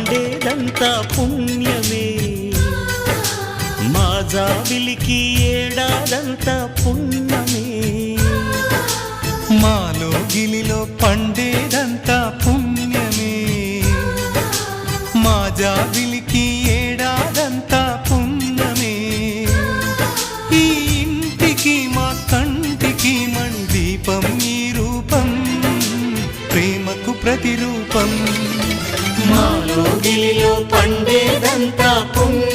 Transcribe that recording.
పండేదంతా పుణ్యమే, మా జాబిలికి ఏడాదంతా పుణ్యమే. మాలో గిలిలో పండేదంతా పుణ్యమే, మా జాబిలికి ఏడాదంతా పుణ్యమే. ఈ ఇంటికి మా కంటికి మణిదీపం ఈ రూపం, ప్రేమకు ప్రతిరూపం. మాలో గిలిలో పండేదంతా పుణ్యమే.